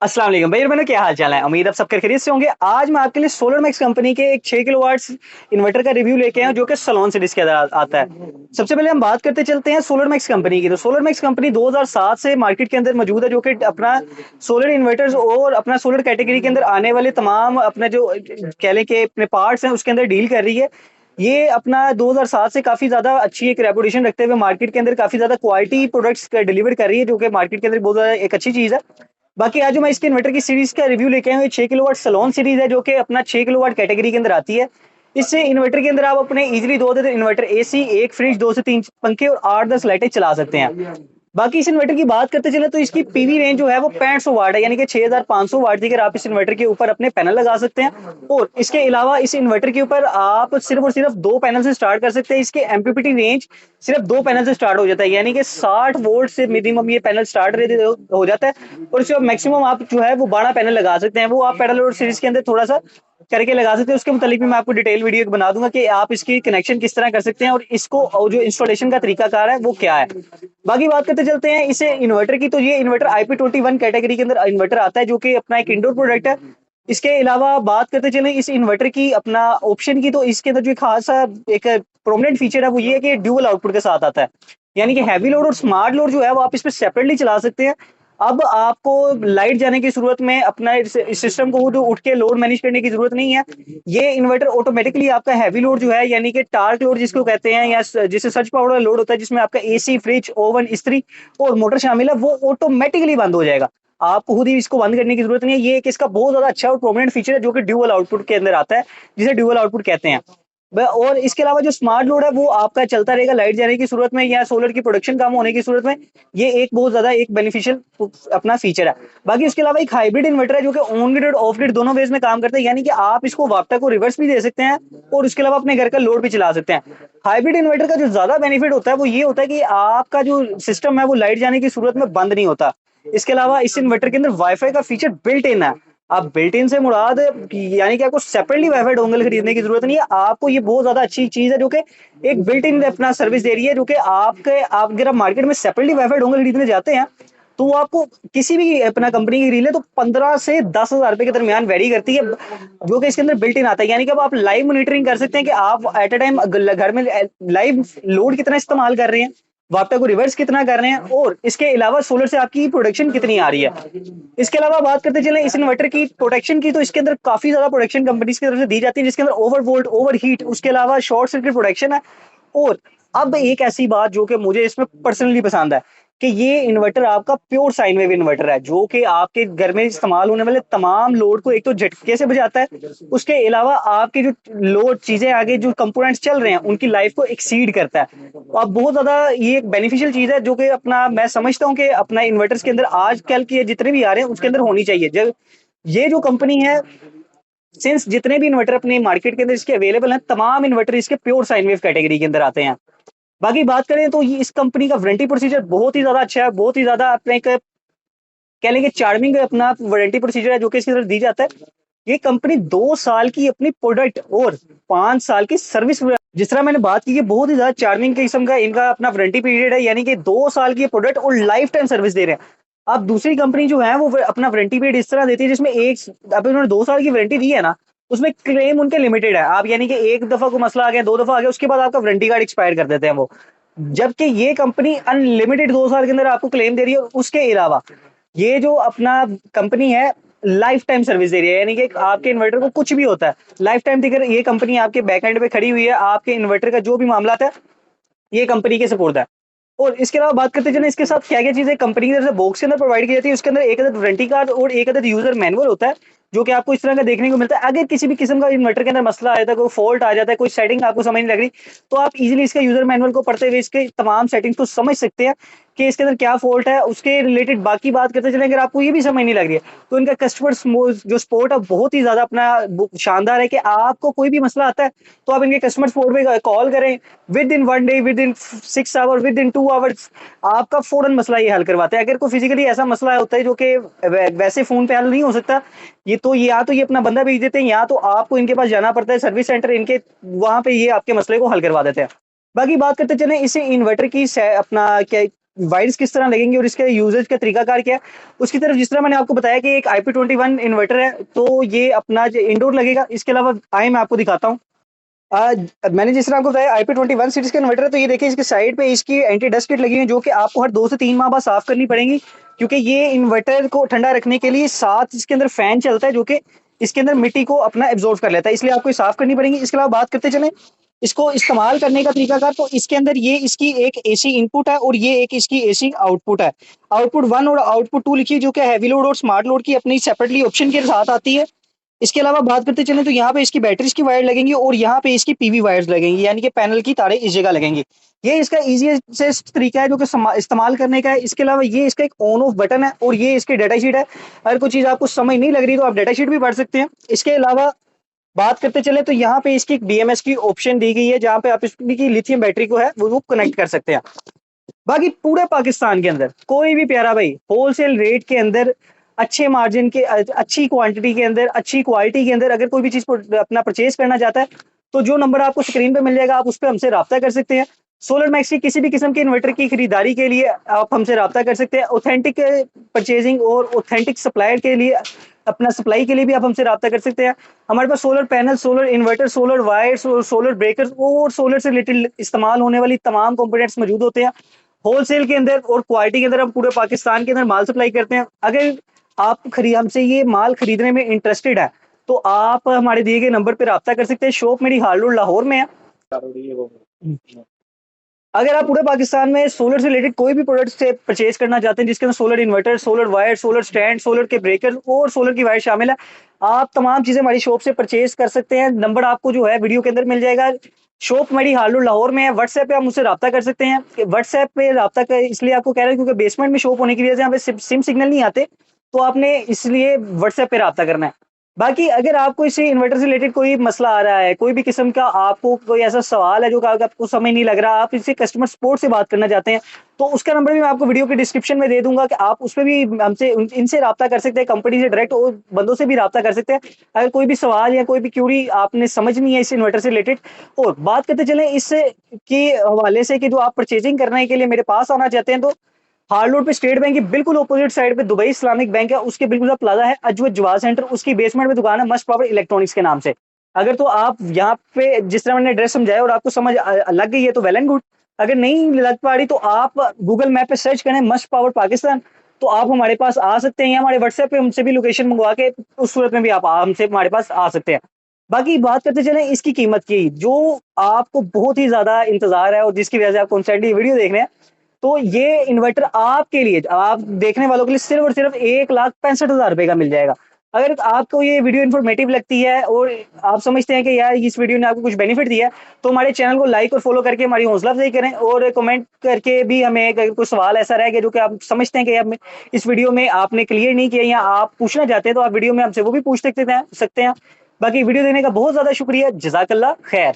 अस्सलाम वालेकुम भाई मैंने क्या हाल चाल है। उम्मीद आप सब खैरियत से होंगे। आज मैं आपके लिए सोलर मैक्स कंपनी के एक 6 किलोवाट्स इन्वर्टर का रिव्यू लेके आया हूं, जो कि सलोन सीरीज के अंदर आता है। सबसे पहले हम बात करते चलते हैं सोलर मैक्स कंपनी की। तो सोलर मैक्स कंपनी 2007 से मार्केट के अंदर मौजूद है, जो कि अपना सोलर इन्वर्टर्स और अपना सोलर कैटेगरी के अंदर आने वाले तमाम अपने जो कह लें कि अपने पार्ट्स हैं उसके अंदर डील कर रही है। ये अपना 2007 से काफी ज्यादा अच्छी एक रेपुटेशन रखते हुए मार्केट के अंदर काफी ज्यादा क्वालिटी प्रोडक्ट्स डिलीवर कर रही है, जो कि मार्केट के अंदर बहुत ज्यादा एक अच्छी चीज है। बाकी आज जो मैं इसके इन्वर्टर की सीरीज का रिव्यू लेके आया हूँ, 6 किलोवाट सलोन सीरीज है, जो कि अपना 6 किलोवाट कैटेगरी के अंदर आती है। इससे इन्वर्टर के अंदर आप अपने इजीली दो इन्वर्टर एसी, एक फ्रिज, 2 से 3 पंखे और 8-10 लाइटें चला सकते हैं। बाकी इस इन्वर्टर की बात करते चले तो इसकी पीवी रेंज जो है वो 6500 वाट है, यानी कि 6500 वाट की आप इस इन्वर्टर के ऊपर अपने पैनल लगा सकते हैं। और इसके अलावा इस इन्वर्टर के ऊपर आप सिर्फ और सिर्फ 2 पैनल से स्टार्ट कर सकते हैं। इसके एमपीपीटी रेंज सिर्फ 2 पैनल से स्टार्ट हो जाता है, यानी कि 60 वोल्ट से मिनिमम ये पैनल स्टार्ट हो जाता है। और इसके मैक्सिमम आप जो है वो 12 पैनल लगा सकते हैं। वो आप पैनल और सीरीज के अंदर थोड़ा सा करके लगा सकते हैं। उसके मुतालिक भी मैं आपको डिटेल वीडियो बना दूंगा कि आप इसकी कनेक्शन किस तरह कर सकते हैं और इसको और जो इंस्टॉलेशन का तरीकाकार है वो क्या है। बाकी बात करते चलते हैं इसे इन्वर्टर की। तो ये इन्वर्टर IP21 कैटेगरी के अंदर इन्वर्टर आता है, जो कि अपना एक इंडोर प्रोडक्ट है। इसके अलावा बात करते चले इस इन्वर्टर की अपना ऑप्शन की, तो इसके अंदर जो खासा एक प्रोमिनेंट फीचर है वो ये है कि ड्यूअल आउटपुट के साथ आता है, यानी कि हैवी लोड और स्मार्ट लोड जो है वो आप इस पे सेपरेटली चला सकते हैं। अब आपको लाइट जाने की सूरत में अपना इस सिस्टम को जो उठ के लोड मैनेज करने की जरूरत नहीं है। ये इन्वर्टर ऑटोमेटिकली आपका हैवी लोड जो है, यानी कि टार्क लोड जिसको कहते हैं, या जिसे सर्ज पावर वाला लोड होता है, जिसमें आपका एसी, फ्रिज, ओवन, इस्त्री और मोटर शामिल है, वो ऑटोमेटिकली बंद हो जाएगा। आपको खुद ही इसको बंद करने की जरूरत नहीं है। ये एक इसका बहुत ज्यादा अच्छा और प्रोमिनेंट फीचर है, जो कि ड्यूअल आउटपुट के अंदर आता है, जिसे ड्यूअल आउटपुट कहते हैं। और इसके अलावा जो स्मार्ट लोड है वो आपका चलता रहेगा लाइट जाने की सूरत में या सोलर की प्रोडक्शन कम होने की सूरत में। ये एक बहुत ज्यादा एक बेनिफिशियल अपना फीचर है। बाकी उसके अलावा एक हाइब्रिड इन्वर्टर है, जो कि ऑन ग्रिड और ऑफ ग्रिड दोनों वेज में काम करता है, यानी कि आप इसको वापटा को रिवर्स भी दे सकते हैं और उसके अलावा अपने घर का लोड भी चला सकते हैं। हाइब्रिड इन्वर्टर का जो ज्यादा बेनिफिट होता है वो ये होता है कि आपका जो सिस्टम है वो लाइट जाने की सूरत में बंद नहीं होता। इसके अलावा इस इन्वर्टर के अंदर वाईफाई का फीचर बिल्ट इन है। आप बिल्ट इन से मुराद यानी कि आपको सेपरेटली वाईफाई डोंगल खरीदने की जरूरत नहीं है। आपको ये बहुत ज्यादा अच्छी चीज है, जो कि एक बिल्ट इन अपना सर्विस दे रही है, जो कि आपके आप अगर आप मार्केट में सेपरेटली वाईफाई डोंगल खरीदने जाते हैं तो वो आपको किसी भी अपना कंपनी की खरीद ले तो 15 से 10 हजार रुपए के दरमियान वेरी करती है, जो कि इसके अंदर बिल्ट इन आता है। यानी कि अब आप लाइव मॉनिटरिंग कर सकते हैं कि आप एट अ टाइम घर में लाइव लोड कितना इस्तेमाल कर रहे हैं, वापटा को रिवर्स कितना कर रहे हैं, और इसके अलावा सोलर से आपकी प्रोडक्शन कितनी आ रही है। इसके अलावा बात करते चले इस इन्वर्टर की प्रोटेक्शन की, तो इसके अंदर काफी ज्यादा प्रोटेक्शन कंपनीज की तरफ से दी जाती है, जिसके अंदर ओवर वोल्ट, ओवर हीट, उसके अलावा शॉर्ट सर्किट प्रोटेक्शन है। और अब एक ऐसी बात जो कि मुझे इसमें पर्सनली पसंद है कि ये इन्वर्टर आपका प्योर साइन वेव इन्वर्टर है, जो कि आपके घर में इस्तेमाल होने वाले तमाम लोड को एक तो झटके से बचाता है। उसके अलावा आपके जो लोड चीजें आगे जो कंपोनेंट्स चल रहे हैं उनकी लाइफ को एक्सीड करता है। तो अब बहुत ज्यादा ये एक बेनिफिशियल चीज है, जो कि अपना मैं समझता हूँ कि अपना इन्वर्टर्स के अंदर आजकल के जितने भी आ रहे हैं उसके अंदर होनी चाहिए। जब ये जो कंपनी है, सिंस जितने भी इन्वर्टर अपने मार्केट के अंदर इसके अवेलेबल हैं, तमाम इन्वर्टर इसके प्योर साइन वेव कैटेगरी के अंदर आते हैं। बाकी बात करें तो ये इस कंपनी का वारंटी प्रोसीजर बहुत ही ज्यादा अच्छा है, बहुत ही ज्यादा अपने एक कह लेंगे चार्मिंग अपना वारंटी प्रोसीजर है, जो कि इसकी तरफ दी जाता है। ये कंपनी 2 साल की अपनी प्रोडक्ट और 5 साल की सर्विस, जिस तरह मैंने बात की कि बहुत ही ज्यादा चार्मिंग किस्म का इनका अपना वारंटी पीरियड है, यानी कि 2 साल की प्रोडक्ट और लाइफ टाइम सर्विस दे रहे हैं। अब दूसरी कंपनी जो है वो अपना वारंटी पीरियड इस तरह देती है, जिसमें एक अब उन्होंने 2 साल की वारंटी दी है ना, उसमें क्लेम उनके लिमिटेड है। आप यानी कि एक दफा को मसला आ गया, 2 दफा आ गया, उसके बाद आपका वारंटी कार्ड एक्सपायर कर देते हैं वो। जबकि ये कंपनी अनलिमिटेड 2 साल के अंदर आपको क्लेम दे रही है। और उसके अलावा ये जो अपना कंपनी है लाइफ टाइम सर्विस दे रही है, यानी कि आपके इन्वर्टर को कुछ भी होता है लाइफ टाइम तक ये कंपनी आपके बैक एंड पे खड़ी हुई है। आपके इन्वर्टर का जो भी मामला है ये कंपनी के सपोर्ट है। और इसके अलावा बात करते चले इसके साथ क्या क्या चीजें कंपनी की तरफ से बॉक्स के अंदर प्रोवाइड की जाती है। उसके अंदर एक अदद वारंटी कार्ड और एक अदद यूजर मैनुअल होता है, जो कि आपको इस तरह का देखने को मिलता है। अगर किसी भी किस्म का इन्वर्टर के अंदर मसला आ जाता है, कोई फॉल्ट आ जाता है, कोई सेटिंग आपको समझ नहीं लग रही, तो आप इजीली इसके यूजर मैनुअल को पढ़ते हुए इसके तमाम सेटिंग्स को समझ सकते हैं कि इसके अंदर क्या फॉल्ट है। उसके रिलेटेड बाकी बात करते चले, अगर आपको ये भी समझ नहीं लग रही है तो इनका कस्टमर जो सपोर्ट है बहुत ही ज्यादा अपना शानदार है, कि आपको कोई भी मसला आता है तो आप इनके कस्टमर सपोर्ट पे कॉल करें, within 1 day, within 6 hour, within 2 hours आपका फौरन मसला ये हल करवाते हैं। अगर कोई फिजिकली ऐसा मसला होता है जो कि वैसे फोन पे हल नहीं हो सकता, ये तो या तो ये अपना बंदा भेज देते हैं, या तो आपको इनके पास जाना पड़ता है सर्विस सेंटर इनके, वहां पे ये आपके मसले को हल करवा देते हैं। बाकी बात करते चले इसे इन्वर्टर की अपना क्या वायर्स किस तरह लगेंगे और इसके यूजेज का तरीकाकार क्या है उसकी तरफ, जिस तरह मैंने आपको बताया कि एक IP21 इन्वर्टर है, तो ये अपना जो इंडोर लगेगा। इसके अलावा आए मैं आपको दिखाता हूँ। मैंने जिस तरह आपको बताया IP21 सीरीज का इन्वर्टर है, तो ये देखिए इसके साइड पे इसकी एंटी डस्ट किट लगी हुई है, जो कि आपको हर 2 से 3 माह बाद साफ करनी पड़ेगी, क्योंकि ये इन्वर्टर को ठंडा रखने के लिए साथ इसके अंदर फैन चलता है, जो कि इसके अंदर मिट्टी को अपना एब्जॉर्ब कर लेता है, इसलिए आपको ये साफ करनी पड़ेगी। इसके अलावा बात करते चलें इसको इस्तेमाल करने का तरीकाकार, तो इसके अंदर ये इसकी एक एसी इनपुट है और ये एक इसकी एसी आउटपुट है। आउटपुट 1 और आउटपुट 2 लिखिए, जो कि हैवी लोड और स्मार्ट लोड की अपनी सेपरेटली ऑप्शन के साथ आती है। इसके अलावा बात करते चलें तो यहाँ पे इसकी बैटरीज की वायर लगेंगी और यहाँ पे इसकी पीवी वायर्स लगेंगी, यानी कि पैनल की तारें इस जगह लगेंगी। ये इसका इजीएस्ट तरीका है जो कि इस्तेमाल करने का है। इसके अलावा ये इसका एक ऑन ऑफ बटन है और ये इसकी डाटा शीट है। अगर कोई चीज आपको समझ नहीं लग रही तो आप डाटा शीट भी पढ़ सकते हैं। इसके अलावा बात करते चले तो यहाँ पे इसकी एक BMS की ऑप्शन दी गई है, जहाँ पे आप इसकी लिथियम बैटरी को है वो कनेक्ट कर सकते हैं। बाकी पूरे पाकिस्तान के अंदर कोई भी प्यारा भाई होलसेल रेट के अंदर अच्छे मार्जिन के अच्छी क्वांटिटी के अंदर अच्छी क्वालिटी के अंदर अगर कोई भी चीज अपना परचेज करना चाहता है, तो जो नंबर आपको स्क्रीन पे मिल जाएगा आप उस पर हमसे रब्ता कर सकते हैं। सोलर मैक्स की किसी भी किस्म के इन्वर्टर की खरीदारी के लिए आप हमसे रब्ता कर सकते हैं। ऑथेंटिक परचेजिंग और ऑथेंटिक सप्लायर के लिए अपना सप्लाई के लिए भी आप हमसे रब्ता कर सकते हैं। हमारे पास solar panel, solar inverter, solar wires और सोलर ब्रेकर्स और सोलर से रिलेटेड इस्तेमाल होने वाली तमाम कंपोनेंट्स मौजूद होते हैं। होलसेल के अंदर और क्वालिटी के अंदर हम पूरे पाकिस्तान के अंदर माल सप्लाई करते हैं। अगर आप हमसे ये माल खरीदने में इंटरेस्टेड है, तो आप हमारे दिए गए नंबर पर रब्ता कर सकते हैं। शॉप मेरी हाल रोड लाहौर में है। अगर आप पूरे पाकिस्तान में सोलर से रिलेटेड कोई भी प्रोडक्ट से परचेज करना चाहते हैं, जिसके अंदर solar inverter, solar wire, solar stand, solar के ब्रेकर और सोलर की वायर शामिल है, आप तमाम चीजें हमारी शॉप से परचेज कर सकते हैं। नंबर आपको जो है वीडियो के अंदर मिल जाएगा। शॉप हमारी हाल लाहौर में है। व्हाट्सएप पे आप मुझसे रब्ता कर सकते हैं। व्हाट्सएप पे रब्ता कर इसलिए आपको कह रहे हैं क्योंकि बेसमेंट में शॉप होने की वजह से यहाँ पे सिम सिग्नल नहीं आते, तो आपने इसलिए व्हाट्सएप पे रब्ता करना है। बाकी अगर आपको इसे इन्वर्टर से रिलेटेड कोई मसला आ रहा है, कोई भी किस्म का आपको कोई ऐसा सवाल है जो आपको समझ नहीं लग रहा, आप इससे कस्टमर सपोर्ट से बात करना चाहते हैं, तो उसका नंबर भी मैं आपको वीडियो के डिस्क्रिप्शन में दे दूंगा कि आप उस पर भी हमसे इनसे रब्ता कर सकते हैं। कंपनी से डायरेक्ट और बंदों से भी रब्ता कर सकते हैं अगर कोई भी सवाल या कोई भी क्यूरी आपने समझनी है इस इन्वर्टर से रिलेटेड। और बात करते चले इससे के हवाले से कि जो आप परचेजिंग करने के लिए मेरे पास आना चाहते हैं, तो हार्ड रोड पे स्टेट बैंक की बिल्कुल ऑपोजिट साइड पे दुबई इस्लामिक बैंक है, उसके बिल्कुल प्लाजा है अजवत जवाज सेंटर, उसकी बेसमेंट में दुकान है मस्ट पावर इलेक्ट्रॉनिक्स के नाम से। अगर तो आप यहाँ पे जिस तरह मैंने एड्रेस समझाया और आपको समझ लग गई है तो वेल एंड गुड। अगर नहीं लग पा रही तो आप गूगल मैप पे सर्च करें मस्ट पावर पाकिस्तान, तो आप हमारे पास आ सकते हैं, या हमारे व्हाट्सएप पे हमसे भी लोकेशन मंगवा के उस सूरत में भी आप हमसे हमारे पास आ सकते हैं। बाकी बात करते चले इसकी कीमत की, जो आपको बहुत ही ज्यादा इंतजार है और जिसकी वजह से आप कॉन्स्टेंटली वीडियो देख रहे हैं, तो ये इन्वर्टर आपके लिए, आप देखने वालों के लिए सिर्फ और सिर्फ 1,65,000 रुपए का मिल जाएगा। अगर आपको ये वीडियो इन्फॉर्मेटिव लगती है और आप समझते हैं कि यार इस वीडियो ने आपको कुछ बेनिफिट दिया है, तो हमारे चैनल को लाइक और फॉलो करके हमारी हौसला अफजाई करें और कमेंट करके भी हमें अगर कोई सवाल ऐसा रह गया जो कि आप समझते हैं कि यार इस वीडियो में आपने क्लियर नहीं किया या आप पूछना चाहते हैं, तो आप वीडियो में हमसे वो भी पूछ सकते हैं। बाकी वीडियो देने का बहुत ज्यादा शुक्रिया। जज़ाकल्लाह खैर।